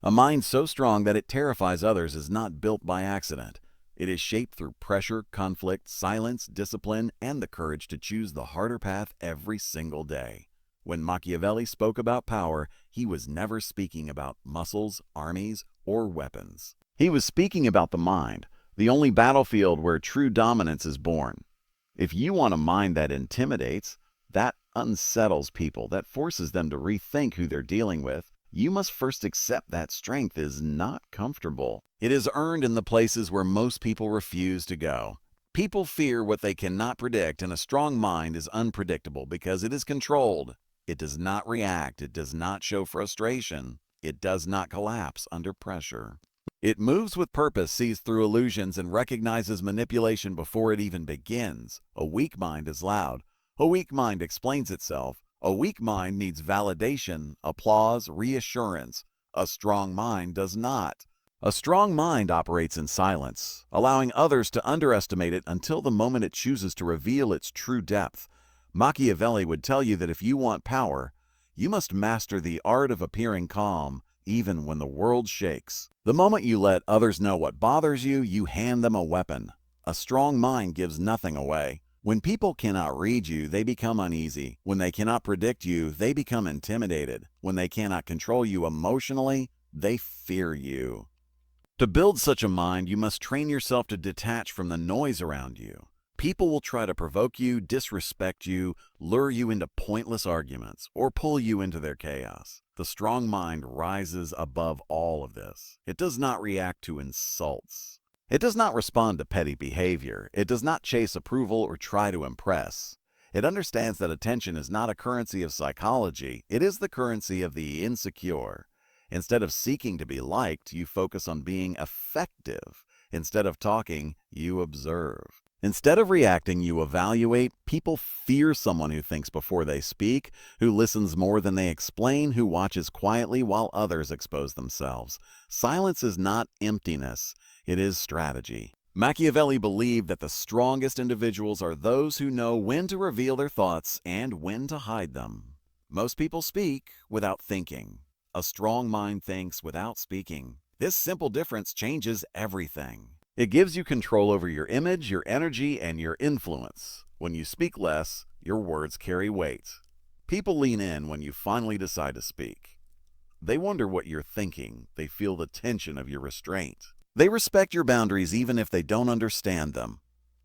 A mind so strong that it terrifies others is not built by accident. It is shaped through pressure, conflict, silence, discipline, and the courage to choose the harder path every single day. When Machiavelli spoke about power, he was never speaking about muscles, armies, or weapons. He was speaking about the mind, the only battlefield where true dominance is born. If you want a mind that intimidates, that unsettles people, that forces them to rethink who they're dealing with, you must first accept that strength is not comfortable. It is earned in the places where most people refuse to go. People fear what they cannot predict, and a strong mind is unpredictable because it is controlled. It does not react. It does not show frustration. It does not collapse under pressure. It moves with purpose, sees through illusions, and recognizes manipulation before it even begins. A weak mind is loud. A weak mind explains itself. A weak mind needs validation, applause, reassurance. A strong mind does not. A strong mind operates in silence, allowing others to underestimate it until the moment it chooses to reveal its true depth. Machiavelli would tell you that if you want power, you must master the art of appearing calm, even when the world shakes. The moment you let others know what bothers you, you hand them a weapon. A strong mind gives nothing away. When people cannot read you, they become uneasy. When they cannot predict you, they become intimidated. When they cannot control you emotionally, they fear you. To build such a mind, you must train yourself to detach from the noise around you. People will try to provoke you, disrespect you, lure you into pointless arguments, or pull you into their chaos. The strong mind rises above all of this. It does not react to insults. It does not respond to petty behavior. It does not chase approval or try to impress. It understands that attention is not a currency of psychology. It is the currency of the insecure. Instead of seeking to be liked, you focus on being effective. Instead of talking, you observe. Instead of reacting, you evaluate. People fear someone who thinks before they speak, who listens more than they explain, who watches quietly while others expose themselves. Silence is not emptiness. It is strategy. Machiavelli believed that the strongest individuals are those who know when to reveal their thoughts and when to hide them. Most people speak without thinking. A strong mind thinks without speaking. This simple difference changes everything. It gives you control over your image, your energy, and your influence. When you speak less, your words carry weight. People lean in when you finally decide to speak. They wonder what you're thinking. They feel the tension of your restraint. They respect your boundaries even if they don't understand them.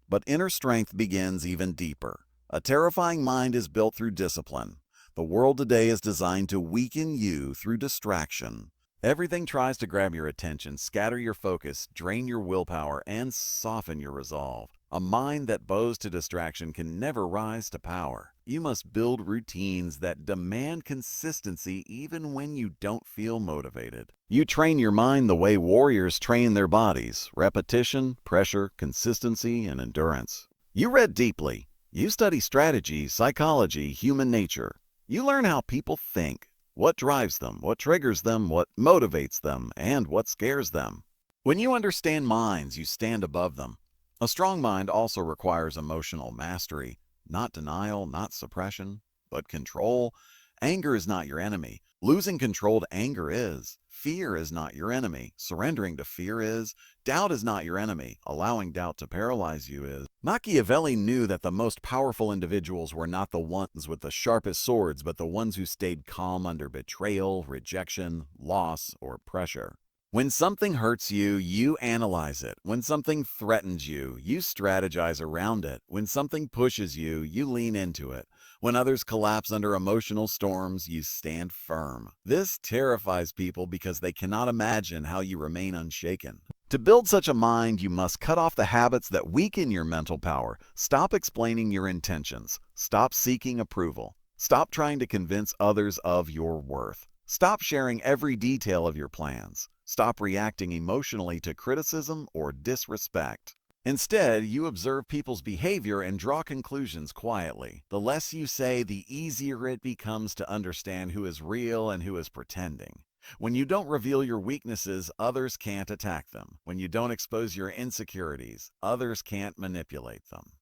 But inner strength begins even deeper. A terrifying mind is built through discipline. The world today is designed to weaken you through distraction. Everything tries to grab your attention, scatter your focus, drain your willpower, and soften your resolve. A mind that bows to distraction can never rise to power. You must build routines that demand consistency even when you don't feel motivated. You train your mind the way warriors train their bodies: repetition, pressure, consistency, and endurance. You read deeply. You study strategy, psychology, human nature. You learn how people think. What drives them, what triggers them, what motivates them, and what scares them. When you understand minds, you stand above them. A strong mind also requires emotional mastery, not denial, not suppression, but control. Anger is not your enemy. Losing control to anger is. Fear is not your enemy. Surrendering to fear is. Doubt is not your enemy. Allowing doubt to paralyze you is. Machiavelli knew that the most powerful individuals were not the ones with the sharpest swords, but the ones who stayed calm under betrayal, rejection, loss, or pressure. When something hurts you, you analyze it. When something threatens you, you strategize around it. When something pushes you, you lean into it. When others collapse under emotional storms, you stand firm. This terrifies people because they cannot imagine how you remain unshaken. To build such a mind, you must cut off the habits that weaken your mental power. Stop explaining your intentions. Stop seeking approval. Stop trying to convince others of your worth. Stop sharing every detail of your plans. Stop reacting emotionally to criticism or disrespect. Instead, you observe people's behavior and draw conclusions quietly. The less you say, the easier it becomes to understand who is real and who is pretending. When you don't reveal your weaknesses, others can't attack them. When you don't expose your insecurities, others can't manipulate them.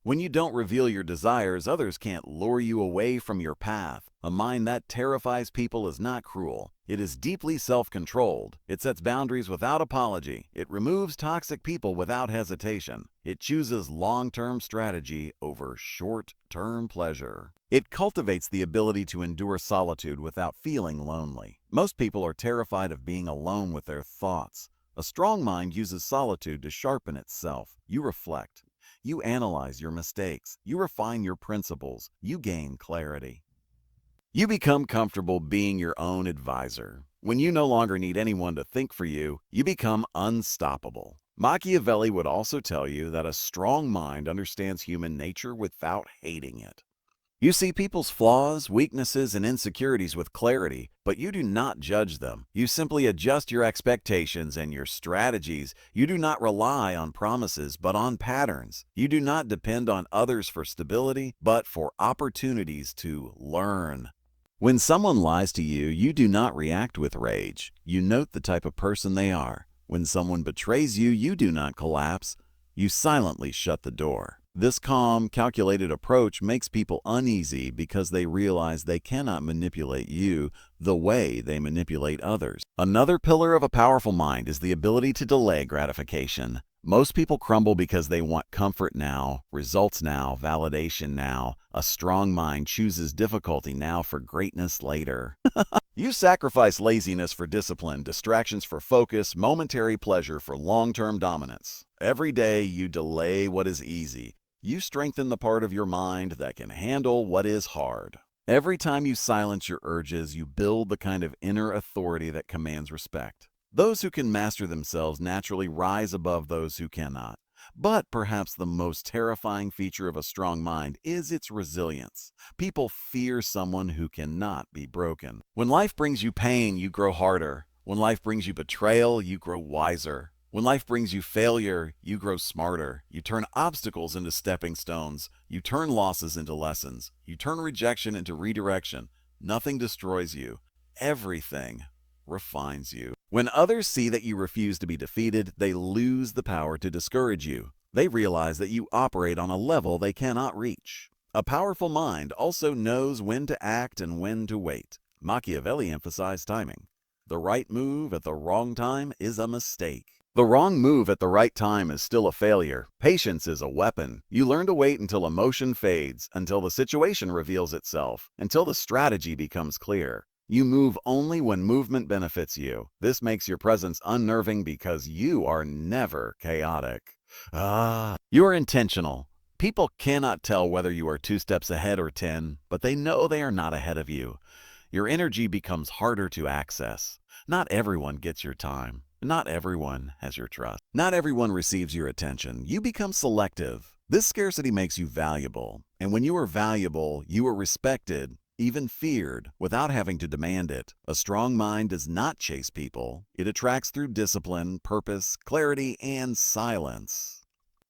When you don't reveal your desires, others can't lure you away from your path. A mind that terrifies people is not cruel. It is deeply self-controlled. It sets boundaries without apology. It removes toxic people without hesitation. It chooses long-term strategy over short-term pleasure. It cultivates the ability to endure solitude without feeling lonely. Most people are terrified of being alone with their thoughts. A strong mind uses solitude to sharpen itself. You reflect. You analyze your mistakes. You refine your principles. You gain clarity. You become comfortable being your own advisor. When you no longer need anyone to think for you, you become unstoppable. Machiavelli would also tell you that a strong mind understands human nature without hating it. You see people's flaws, weaknesses, and insecurities with clarity, but you do not judge them. You simply adjust your expectations and your strategies. You do not rely on promises, but on patterns. You do not depend on others for stability, but for opportunities to learn. When someone lies to you, you do not react with rage. You note the type of person they are. When someone betrays you, you do not collapse. You silently shut the door. This calm, calculated approach makes people uneasy because they realize they cannot manipulate you the way they manipulate others. Another pillar of a powerful mind is the ability to delay gratification. Most people crumble because they want comfort now, results now, validation now. A strong mind chooses difficulty now for greatness later. You sacrifice laziness for discipline, distractions for focus, momentary pleasure for long-term dominance. Every day you delay what is easy. You strengthen the part of your mind that can handle what is hard. Every time you silence your urges, you build the kind of inner authority that commands respect. Those who can master themselves naturally rise above those who cannot. But perhaps the most terrifying feature of a strong mind is its resilience. People fear someone who cannot be broken. When life brings you pain, you grow harder. When life brings you betrayal, you grow wiser. When life brings you failure, you grow smarter. You turn obstacles into stepping stones. You turn losses into lessons. You turn rejection into redirection. Nothing destroys you. Everything refines you. When others see that you refuse to be defeated, they lose the power to discourage you. They realize that you operate on a level they cannot reach. A powerful mind also knows when to act and when to wait. Machiavelli emphasized timing. The right move at the wrong time is a mistake. The wrong move at the right time is still a failure. Patience is a weapon. You learn to wait until emotion fades, until the situation reveals itself, until the strategy becomes clear. You move only when movement benefits you. This makes your presence unnerving because you are never chaotic. You are intentional. People cannot tell whether you are 2 steps ahead or 10, but they know they are not ahead of you. Your energy becomes harder to access. Not everyone gets your time. Not everyone has your trust. Not everyone receives your attention. You become selective. This scarcity makes you valuable. And when you are valuable, you are respected, even feared, without having to demand it. A strong mind does not chase people. It attracts through discipline, purpose, clarity, and silence.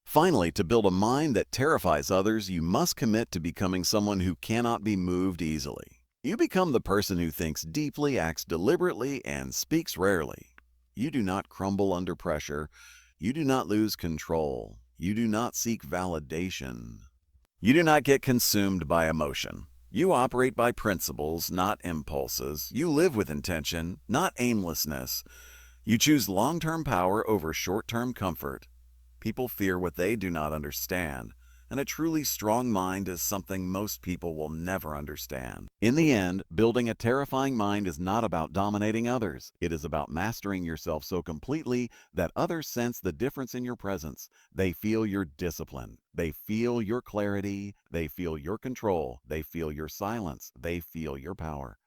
Finally, to build a mind that terrifies others, you must commit to becoming someone who cannot be moved easily. You become the person who thinks deeply, acts deliberately, and speaks rarely. You do not crumble under pressure. You do not lose control. You do not seek validation. You do not get consumed by emotion. You operate by principles, not impulses. You live with intention, not aimlessness. You choose long-term power over short-term comfort. People fear what they do not understand, and a truly strong mind is something most people will never understand. In the end, building a terrifying mind is not about dominating others. It is about mastering yourself so completely that others sense the difference in your presence. They feel your discipline. They feel your clarity. They feel your control. They feel your silence. They feel your power.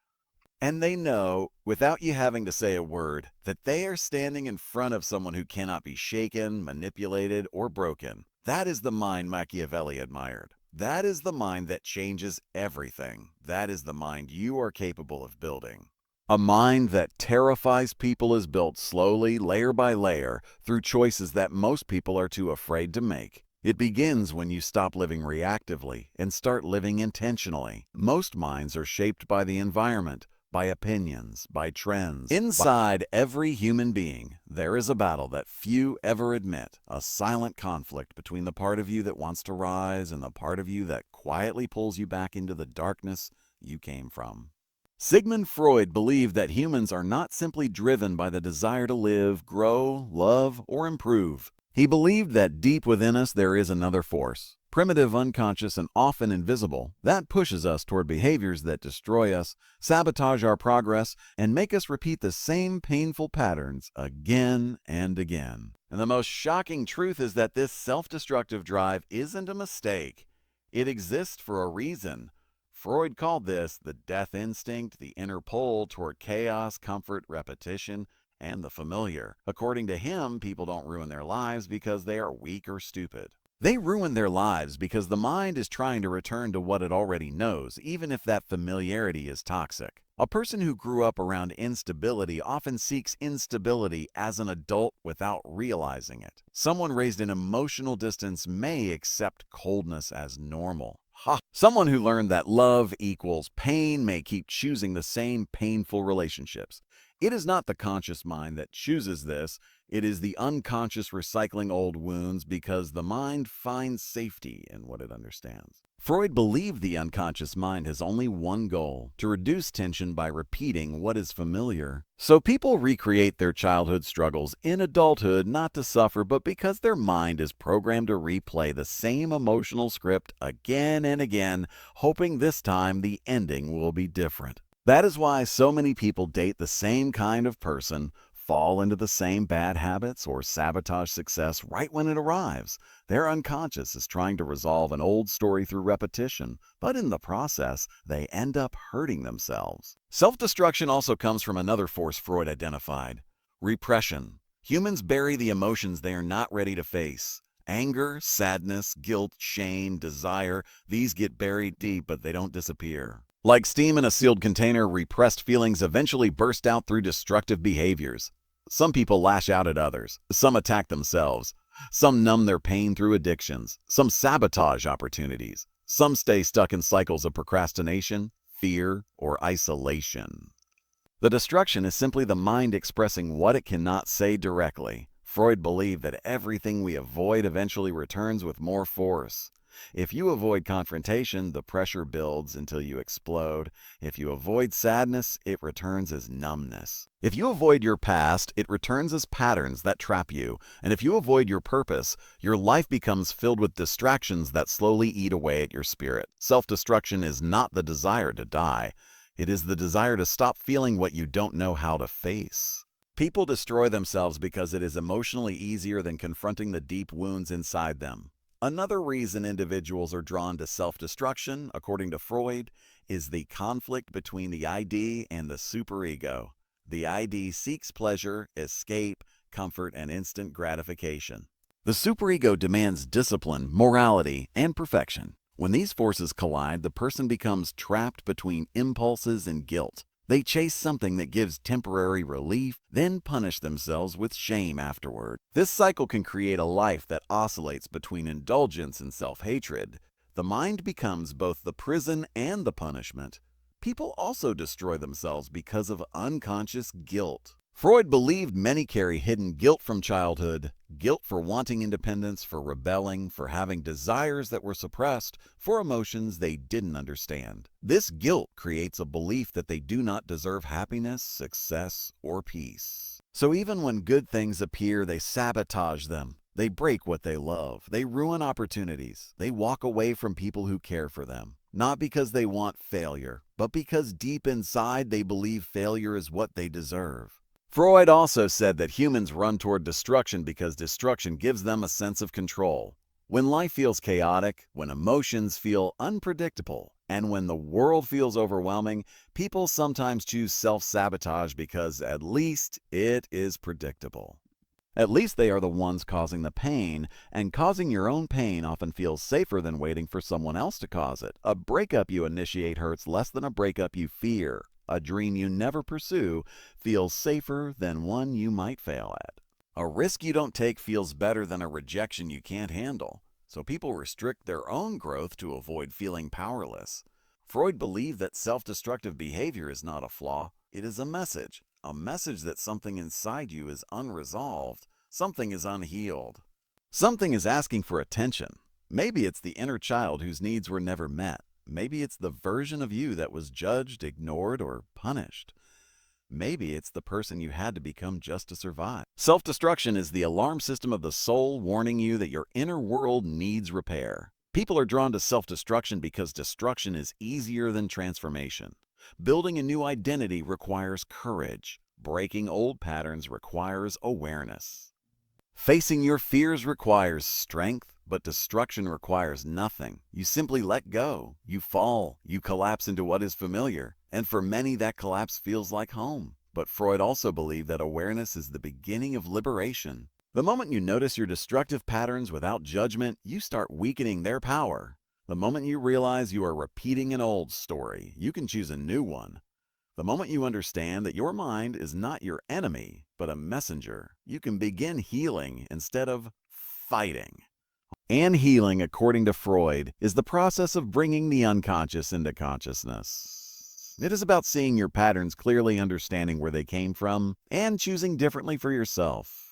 And they know, without you having to say a word, that they are standing in front of someone who cannot be shaken, manipulated, or broken. That is the mind Machiavelli admired. That is the mind that changes everything. That is the mind you are capable of building. A mind that terrifies people is built slowly, layer by layer, through choices that most people are too afraid to make. It begins when you stop living reactively and start living intentionally. Most minds are shaped by the environment, by opinions, by trends. Inside every human being, There is a battle that few ever admit, a silent conflict between the part of you that wants to rise and the part of you that quietly pulls you back into the darkness you came from. Sigmund Freud believed that humans are not simply driven by the desire to live, grow, love, or improve. He believed that deep within us there is another force, primitive, unconscious, and often invisible, that pushes us toward behaviors that destroy us, sabotage our progress, and make us repeat the same painful patterns again and again. And the most shocking truth is that this self-destructive drive isn't a mistake. It exists for a reason. Freud called this the death instinct, the inner pull toward chaos, comfort, repetition, and the familiar. According to him, people don't ruin their lives because they are weak or stupid. They ruin their lives because the mind is trying to return to what it already knows, even if that familiarity is toxic. A person who grew up around instability often seeks instability as an adult without realizing it. Someone raised in emotional distance may accept coldness as normal. Someone who learned that love equals pain may keep choosing the same painful relationships. It is not the conscious mind that chooses this. It is the unconscious recycling old wounds because the mind finds safety in what it understands. Freud believed the unconscious mind has only one goal: to reduce tension by repeating what is familiar. So people recreate their childhood struggles in adulthood not to suffer, but because their mind is programmed to replay the same emotional script again and again, hoping this time the ending will be different. That is why so many people date the same kind of person, fall into the same bad habits, or sabotage success right when it arrives. Their unconscious is trying to resolve an old story through repetition, but in the process, they end up hurting themselves. Self-destruction also comes from another force Freud identified: repression. Humans bury the emotions they are not ready to face. Anger, sadness, guilt, shame, desire, these get buried deep, but they don't disappear. Like steam in a sealed container, repressed feelings eventually burst out through destructive behaviors. Some people lash out at others. Some attack themselves. Some numb their pain through addictions. Some sabotage opportunities. Some stay stuck in cycles of procrastination, fear, or isolation. The destruction is simply the mind expressing what it cannot say directly. Freud believed that everything we avoid eventually returns with more force. If you avoid confrontation, the pressure builds until you explode. If you avoid sadness, it returns as numbness. If you avoid your past, it returns as patterns that trap you. And if you avoid your purpose, your life becomes filled with distractions that slowly eat away at your spirit. Self-destruction is not the desire to die. It is the desire to stop feeling what you don't know how to face. People destroy themselves because it is emotionally easier than confronting the deep wounds inside them. Another reason individuals are drawn to self-destruction, according to Freud, is the conflict between the ID and the superego. The ID seeks pleasure, escape, comfort, and instant gratification. The superego demands discipline, morality, and perfection. When these forces collide, the person becomes trapped between impulses and guilt. They chase something that gives temporary relief, then punish themselves with shame afterward. This cycle can create a life that oscillates between indulgence and self-hatred. The mind becomes both the prison and the punishment. People also destroy themselves because of unconscious guilt. Freud believed many carry hidden guilt from childhood, guilt for wanting independence, for rebelling, for having desires that were suppressed, for emotions they didn't understand. This guilt creates a belief that they do not deserve happiness, success, or peace. So even when good things appear, they sabotage them. They break what they love. They ruin opportunities. They walk away from people who care for them. Not because they want failure, but because deep inside they believe failure is what they deserve. Freud also said that humans run toward destruction because destruction gives them a sense of control. When life feels chaotic, when emotions feel unpredictable, and when the world feels overwhelming, people sometimes choose self-sabotage because at least it is predictable. At least they are the ones causing the pain, and causing your own pain often feels safer than waiting for someone else to cause it. A breakup you initiate hurts less than a breakup you fear. A dream you never pursue feels safer than one you might fail at. A risk you don't take feels better than a rejection you can't handle. So people restrict their own growth to avoid feeling powerless. Freud believed that self-destructive behavior is not a flaw, it is a message. a message that something inside you is unresolved, something is unhealed. Something is asking for attention. Maybe it's the inner child whose needs were never met. Maybe it's the version of you that was judged, ignored, or punished. Maybe it's the person you had to become just to survive. Self-destruction is the alarm system of the soul warning you that your inner world needs repair. People are drawn to self-destruction because destruction is easier than transformation. Building a new identity requires courage. Breaking old patterns requires awareness. Facing your fears requires strength, but destruction requires nothing. You simply let go. You fall. You collapse into what is familiar. And for many, that collapse feels like home. But Freud also believed that awareness is the beginning of liberation. The moment you notice your destructive patterns without judgment, you start weakening their power. The moment you realize you are repeating an old story, you can choose a new one. The moment you understand that your mind is not your enemy, but a messenger, you can begin healing instead of fighting. And healing, according to Freud, is the process of bringing the unconscious into consciousness. It is about seeing your patterns clearly, understanding where they came from, and choosing differently for yourself.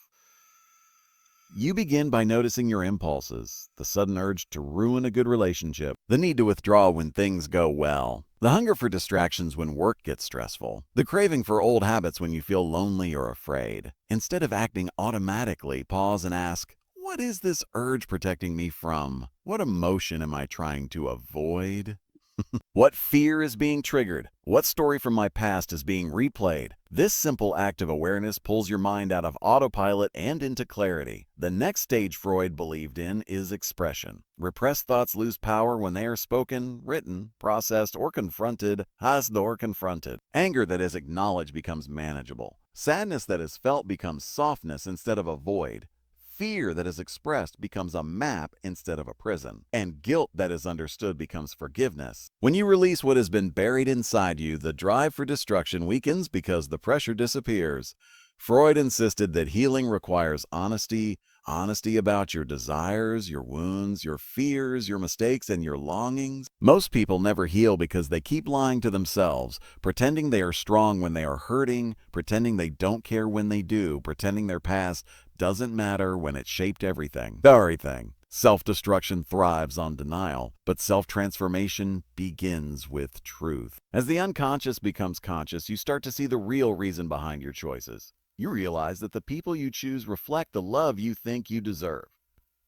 You begin by noticing your impulses, the sudden urge to ruin a good relationship, the need to withdraw when things go well, the hunger for distractions when work gets stressful, the craving for old habits when you feel lonely or afraid. Instead of acting automatically, pause and ask, what is this urge protecting me from? What emotion am I trying to avoid? What fear is being triggered? What story from my past is being replayed? This simple act of awareness pulls your mind out of autopilot and into clarity. The next stage Freud believed in is expression. Repressed thoughts lose power when they are spoken, written, processed, or confronted. Anger that is acknowledged becomes manageable. Sadness that is felt becomes softness instead of a void. Fear that is expressed becomes a map instead of a prison, and guilt that is understood becomes forgiveness. When you release what has been buried inside you, the drive for destruction weakens because the pressure disappears. Freud insisted that healing requires honesty about your desires, your wounds, your fears, your mistakes, and your longings. Most people never heal because they keep lying to themselves, pretending they are strong when they are hurting, pretending they don't care when they do, pretending their past doesn't matter when it shaped everything. Self-destruction thrives on denial, but self-transformation begins with truth. As the unconscious becomes conscious, you start to see the real reason behind your choices. You realize that the people you choose reflect the love you think you deserve.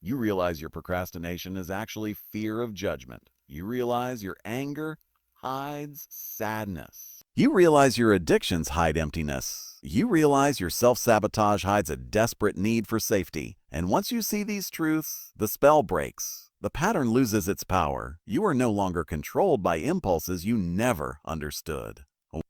You realize your procrastination is actually fear of judgment. You realize your anger hides sadness. You realize your addictions hide emptiness. You realize your self-sabotage hides a desperate need for safety. And once you see these truths, the spell breaks. The pattern loses its power. You are no longer controlled by impulses you never understood.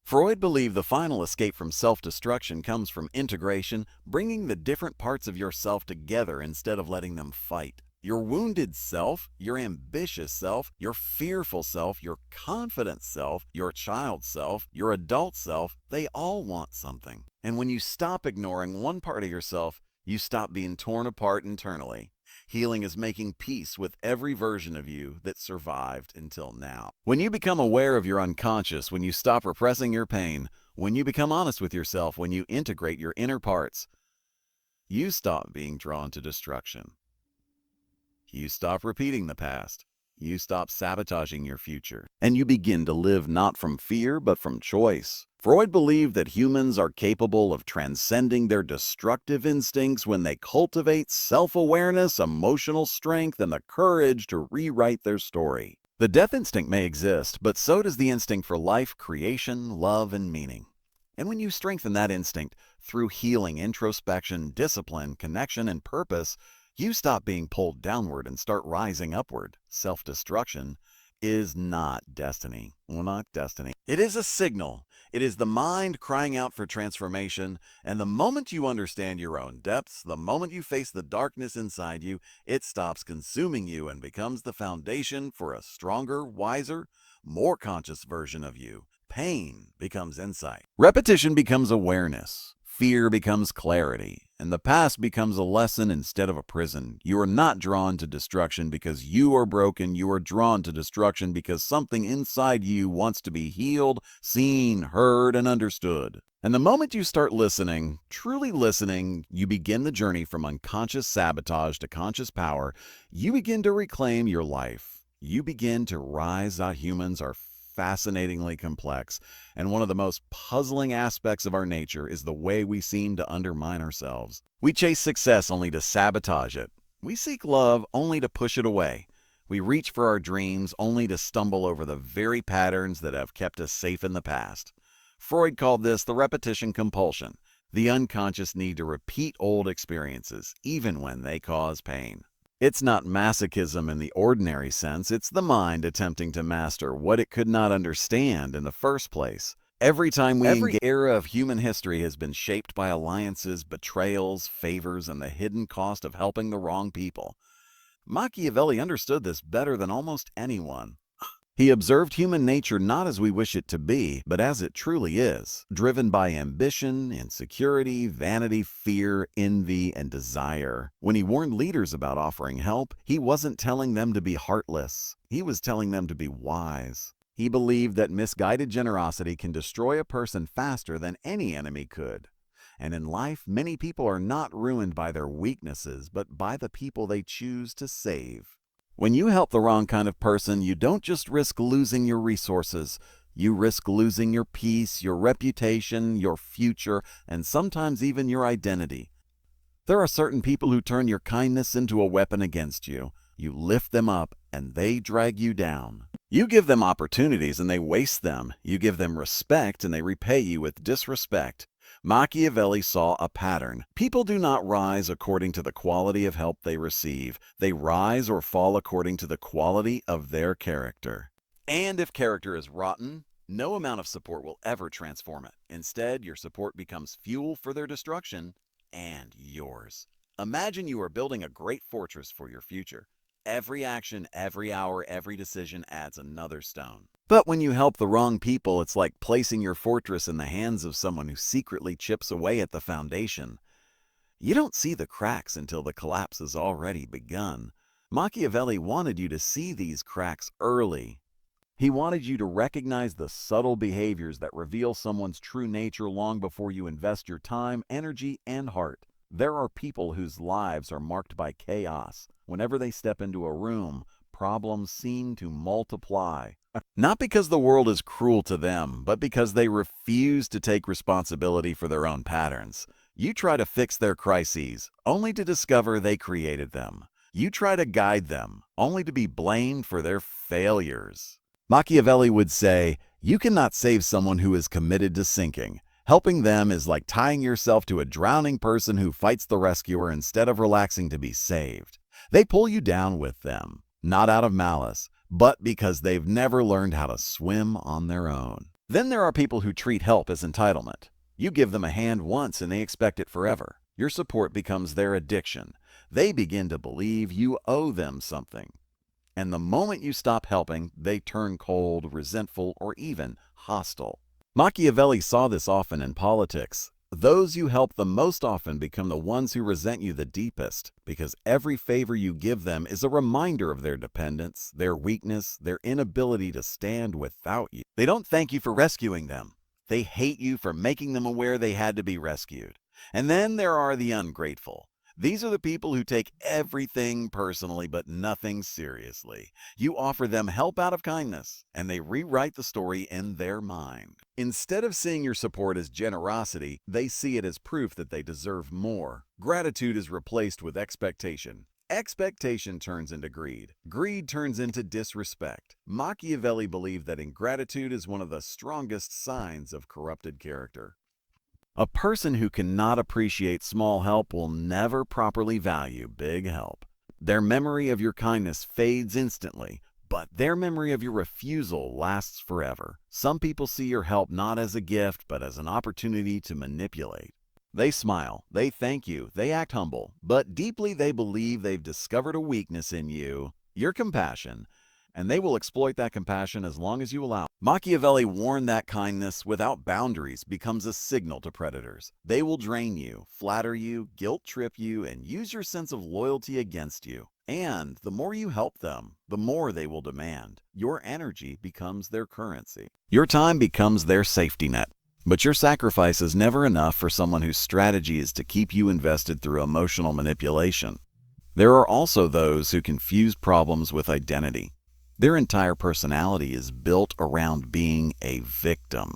Freud believed the final escape from self-destruction comes from integration, bringing the different parts of yourself together instead of letting them fight. Your wounded self, your ambitious self, your fearful self, your confident self, your child self, your adult self, they all want something. And when you stop ignoring one part of yourself, you stop being torn apart internally. Healing is making peace with every version of you that survived until now. When you become aware of your unconscious, when you stop repressing your pain, when you become honest with yourself, when you integrate your inner parts, you stop being drawn to destruction. You stop repeating the past. You stop sabotaging your future. And you begin to live not from fear, but from choice. Freud believed that humans are capable of transcending their destructive instincts when they cultivate self-awareness, emotional strength, and the courage to rewrite their story. The death instinct may exist, but so does the instinct for life, creation, love, and meaning. And when you strengthen that instinct through healing, introspection, discipline, connection, and purpose, you stop being pulled downward and start rising upward. Self-destruction is not destiny. It is a signal. It is the mind crying out for transformation. And the moment you understand your own depths, the moment you face the darkness inside you, it stops consuming you and becomes the foundation for a stronger, wiser, more conscious version of you. Pain becomes insight. Repetition becomes awareness. Fear becomes clarity, and the past becomes a lesson instead of a prison. You are not drawn to destruction because you are broken. You are drawn to destruction because something inside you wants to be healed, seen, heard, and understood. And the moment you start listening, truly listening, you begin the journey from unconscious sabotage to conscious power. You begin to reclaim your life. You begin to rise. Humans are fascinatingly complex, and one of the most puzzling aspects of our nature is the way we seem to undermine ourselves. We chase success only to sabotage it. We seek love only to push it away. We reach for our dreams only to stumble over the very patterns that have kept us safe in the past. Freud called this the repetition compulsion, the unconscious need to repeat old experiences, even when they cause pain. It's not masochism in the ordinary sense, it's the mind attempting to master what it could not understand in the first place. Every era of human history has been shaped by alliances, betrayals, favors, and the hidden cost of helping the wrong people. Machiavelli understood this better than almost anyone. He observed human nature not as we wish it to be, but as it truly is, driven by ambition, insecurity, vanity, fear, envy, and desire. When he warned leaders about offering help, he wasn't telling them to be heartless. He was telling them to be wise. He believed that misguided generosity can destroy a person faster than any enemy could. And in life, many people are not ruined by their weaknesses, but by the people they choose to save. When you help the wrong kind of person, you don't just risk losing your resources. You risk losing your peace, your reputation, your future, and sometimes even your identity. There are certain people who turn your kindness into a weapon against you. You lift them up, and they drag you down. You give them opportunities, and they waste them. You give them respect, and they repay you with disrespect. Machiavelli saw a pattern. People do not rise according to the quality of help they receive. They rise or fall according to the quality of their character. And if character is rotten, no amount of support will ever transform it. Instead, your support becomes fuel for their destruction and yours. Imagine you are building a great fortress for your future. Every action, every hour, every decision adds another stone. But when you help the wrong people, it's like placing your fortress in the hands of someone who secretly chips away at the foundation. You don't see the cracks until the collapse has already begun. Machiavelli wanted you to see these cracks early. He wanted you to recognize the subtle behaviors that reveal someone's true nature long before you invest your time, energy, and heart. There are people whose lives are marked by chaos. Whenever they step into a room, problems seem to multiply. Not because the world is cruel to them, but because they refuse to take responsibility for their own patterns. You try to fix their crises, only to discover they created them. You try to guide them, only to be blamed for their failures. Machiavelli would say, "You cannot save someone who is committed to sinking. Helping them is like tying yourself to a drowning person who fights the rescuer instead of relaxing to be saved." They pull you down with them, not out of malice, but because they've never learned how to swim on their own. Then there are people who treat help as entitlement. You give them a hand once and they expect it forever. Your support becomes their addiction. They begin to believe you owe them something. And the moment you stop helping, they turn cold, resentful, or even hostile. Machiavelli saw this often in politics. Those you help the most often become the ones who resent you the deepest, because every favor you give them is a reminder of their dependence, their weakness, their inability to stand without you. They don't thank you for rescuing them. They hate you for making them aware they had to be rescued. And then there are the ungrateful. These are the people who take everything personally but nothing seriously. You offer them help out of kindness, and they rewrite the story in their mind. Instead of seeing your support as generosity, they see it as proof that they deserve more. Gratitude is replaced with expectation. Expectation turns into greed. Greed turns into disrespect. Machiavelli believed that ingratitude is one of the strongest signs of corrupted character. A person who cannot appreciate small help will never properly value big help. Their memory of your kindness fades instantly, but their memory of your refusal lasts forever. Some people see your help not as a gift, but as an opportunity to manipulate. They smile, they thank you, they act humble, but deeply they believe they've discovered a weakness in you, your compassion, and they will exploit that compassion as long as you allow. Machiavelli warned that kindness without boundaries becomes a signal to predators. They will drain you, flatter you, guilt-trip you, and use your sense of loyalty against you. And the more you help them, the more they will demand. Your energy becomes their currency. Your time becomes their safety net. But your sacrifice is never enough for someone whose strategy is to keep you invested through emotional manipulation. There are also those who confuse problems with identity. Their entire personality is built around being a victim.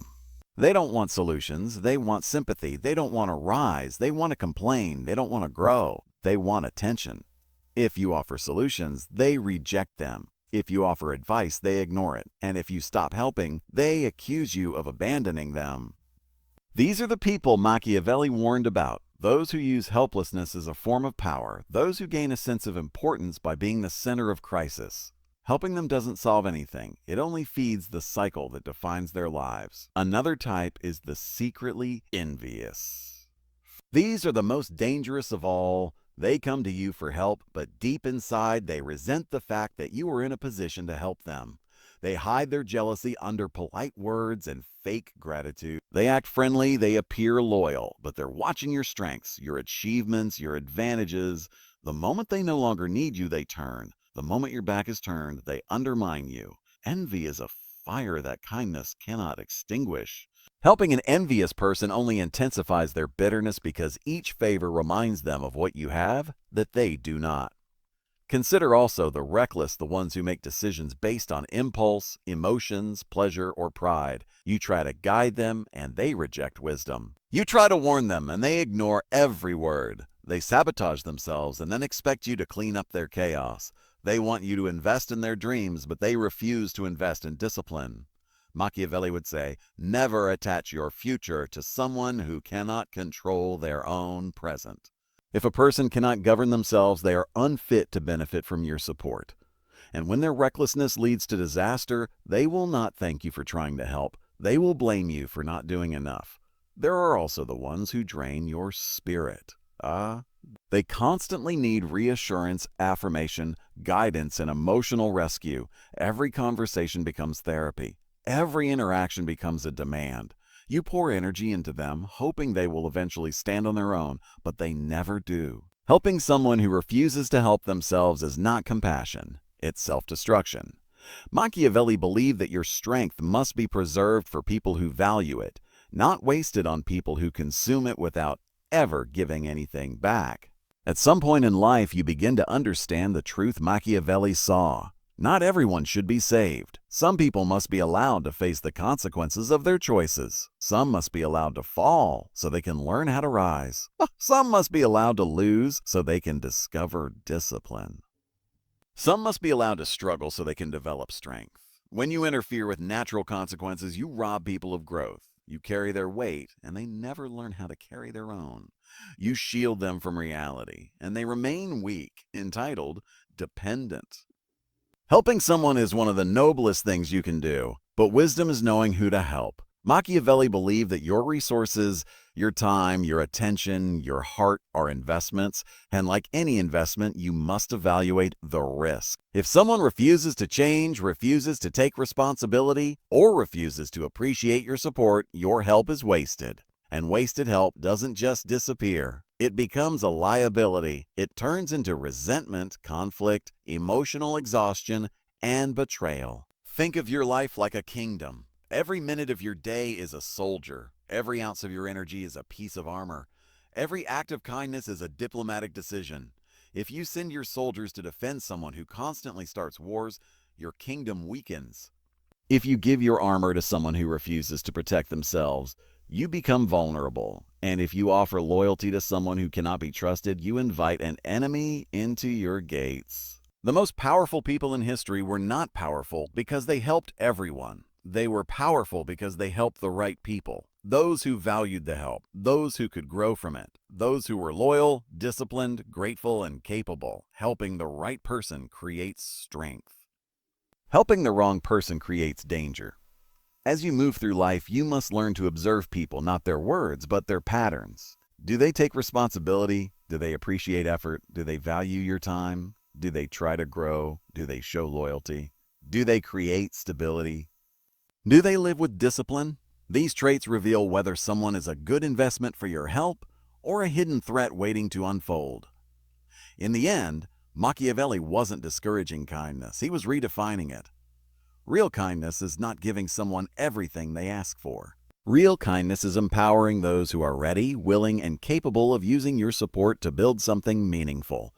They don't want solutions, they want sympathy. They don't want to rise, they want to complain. They don't want to grow, they want attention. If you offer solutions, they reject them. If you offer advice, they ignore it. And if you stop helping, they accuse you of abandoning them. These are the people Machiavelli warned about. Those who use helplessness as a form of power, those who gain a sense of importance by being the center of crisis. Helping them doesn't solve anything. It only feeds the cycle that defines their lives. Another type is the secretly envious. These are the most dangerous of all. They come to you for help, but deep inside they resent the fact that you are in a position to help them. They hide their jealousy under polite words and fake gratitude. They act friendly, they appear loyal, but they're watching your strengths, your achievements, your advantages. The moment they no longer need you, they turn. The moment your back is turned, they undermine you. Envy is a fire that kindness cannot extinguish. Helping an envious person only intensifies their bitterness because each favor reminds them of what you have that they do not. Consider also the reckless, the ones who make decisions based on impulse, emotions, pleasure, or pride. You try to guide them, and they reject wisdom. You try to warn them, and they ignore every word. They sabotage themselves and then expect you to clean up their chaos. They want you to invest in their dreams, but they refuse to invest in discipline. Machiavelli would say, never attach your future to someone who cannot control their own present. If a person cannot govern themselves, they are unfit to benefit from your support. And when their recklessness leads to disaster, they will not thank you for trying to help. They will blame you for not doing enough. There are also the ones who drain your spirit. They constantly need reassurance, affirmation, guidance, and emotional rescue. Every conversation becomes therapy. Every interaction becomes a demand. You pour energy into them, hoping they will eventually stand on their own, but they never do. Helping someone who refuses to help themselves is not compassion, it's self-destruction. Machiavelli believed that your strength must be preserved for people who value it, not wasted on people who consume it without ever giving anything back. At some point in life, you begin to understand the truth Machiavelli saw. Not everyone should be saved. Some people must be allowed to face the consequences of their choices. Some must be allowed to fall so they can learn how to rise. Some must be allowed to lose so they can discover discipline. Some must be allowed to struggle so they can develop strength. When you interfere with natural consequences, you rob people of growth. You carry their weight, and they never learn how to carry their own. You shield them from reality, and they remain weak, entitled, dependent. Helping someone is one of the noblest things you can do, but wisdom is knowing who to help. Machiavelli believed that your resources, your time, your attention, your heart are investments, and like any investment, you must evaluate the risk. If someone refuses to change, refuses to take responsibility, or refuses to appreciate your support, your help is wasted. And wasted help doesn't just disappear. It becomes a liability. It turns into resentment, conflict, emotional exhaustion, and betrayal. Think of your life like a kingdom. Every minute of your day is a soldier. Every ounce of your energy is a piece of armor. Every act of kindness is a diplomatic decision. If you send your soldiers to defend someone who constantly starts wars, your kingdom weakens. If you give your armor to someone who refuses to protect themselves, you become vulnerable. And if you offer loyalty to someone who cannot be trusted, you invite an enemy into your gates. The most powerful people in history were not powerful because they helped everyone. They were powerful because they helped the right people, those who valued the help, those who could grow from it, those who were loyal, disciplined, grateful, and capable. Helping the right person creates strength. Helping the wrong person creates danger. As you move through life, you must learn to observe people, not their words, but their patterns. Do they take responsibility? Do they appreciate effort? Do they value your time? Do they try to grow? Do they show loyalty? Do they create stability? Do they live with discipline? These traits reveal whether someone is a good investment for your help or a hidden threat waiting to unfold. In the end, Machiavelli wasn't discouraging kindness, he was redefining it. Real kindness is not giving someone everything they ask for. Real kindness is empowering those who are ready, willing, and capable of using your support to build something meaningful.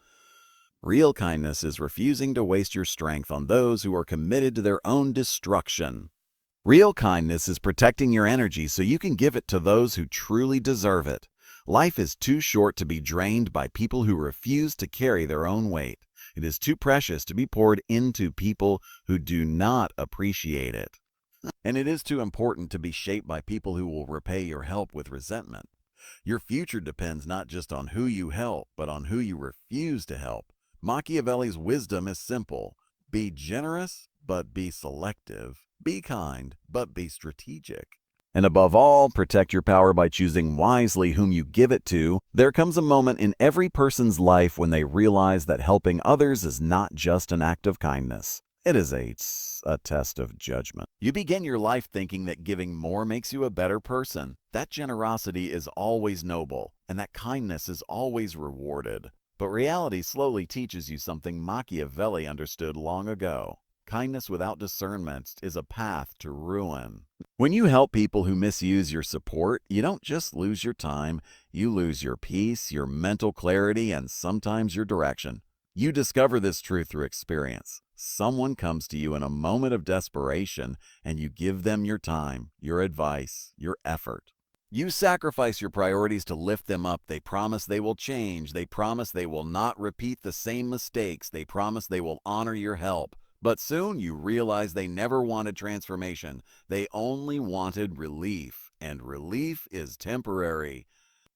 Real kindness is refusing to waste your strength on those who are committed to their own destruction. Real kindness is protecting your energy so you can give it to those who truly deserve it. Life is too short to be drained by people who refuse to carry their own weight. It is too precious to be poured into people who do not appreciate it. And it is too important to be shaped by people who will repay your help with resentment. Your future depends not just on who you help, but on who you refuse to help. Machiavelli's wisdom is simple. Be generous, but be selective. Be kind, but be strategic. And above all, protect your power by choosing wisely whom you give it to. There comes a moment in every person's life when they realize that helping others is not just an act of kindness. It is a test of judgment. You begin your life thinking that giving more makes you a better person, that generosity is always noble, and that kindness is always rewarded. But reality slowly teaches you something Machiavelli understood long ago. Kindness without discernment is a path to ruin. When you help people who misuse your support, you don't just lose your time, you lose your peace, your mental clarity, and sometimes your direction. You discover this truth through experience. Someone comes to you in a moment of desperation, and you give them your time, your advice, your effort. You sacrifice your priorities to lift them up. They promise they will change. They promise they will not repeat the same mistakes. They promise they will honor your help. But soon you realize they never wanted transformation. They only wanted relief, and relief is temporary.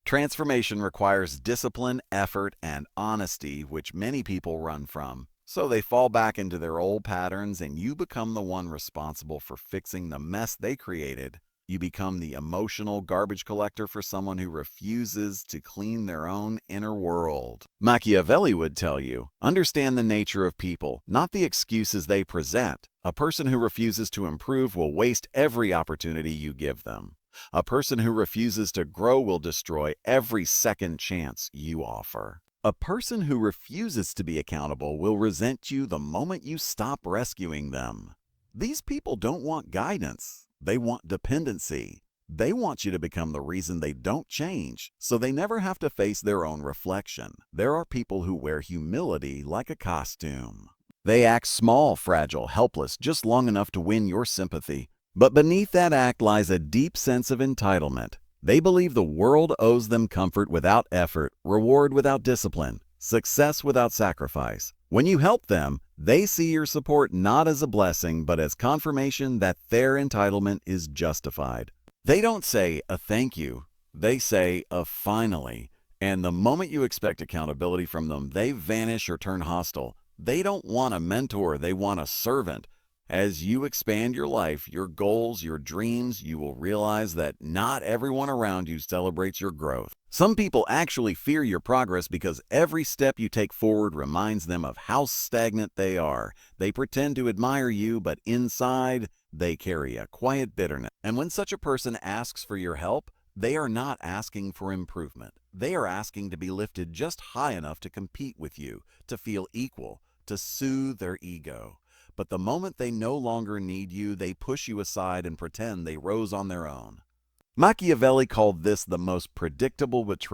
Transformation requires discipline, effort, and honesty, which many people run from. So they fall back into their old patterns, and you become the one responsible for fixing the mess they created. You become the emotional garbage collector for someone who refuses to clean their own inner world. Machiavelli would tell you, understand the nature of people, not the excuses they present. A person who refuses to improve will waste every opportunity you give them. A person who refuses to grow will destroy every second chance you offer. A person who refuses to be accountable will resent you the moment you stop rescuing them. These people don't want guidance. They want dependency. They want you to become the reason they don't change, so they never have to face their own reflection. There are people who wear humility like a costume. They act small, fragile, helpless, just long enough to win your sympathy. But beneath that act lies a deep sense of entitlement. They believe the world owes them comfort without effort, reward without discipline, success without sacrifice. When you help them, they see your support not as a blessing, but as confirmation that their entitlement is justified. They don't say a thank you, they say a finally. And the moment you expect accountability from them, they vanish or turn hostile. They don't want a mentor, they want a servant. As you expand your life, your goals, your dreams, you will realize that not everyone around you celebrates your growth. Some people actually fear your progress because every step you take forward reminds them of how stagnant they are. They pretend to admire you, but inside, they carry a quiet bitterness. And when such a person asks for your help, they are not asking for improvement. They are asking to be lifted just high enough to compete with you, to feel equal, to soothe their ego. But the moment they no longer need you, they push you aside and pretend they rose on their own. Machiavelli called this the most predictable betrayal.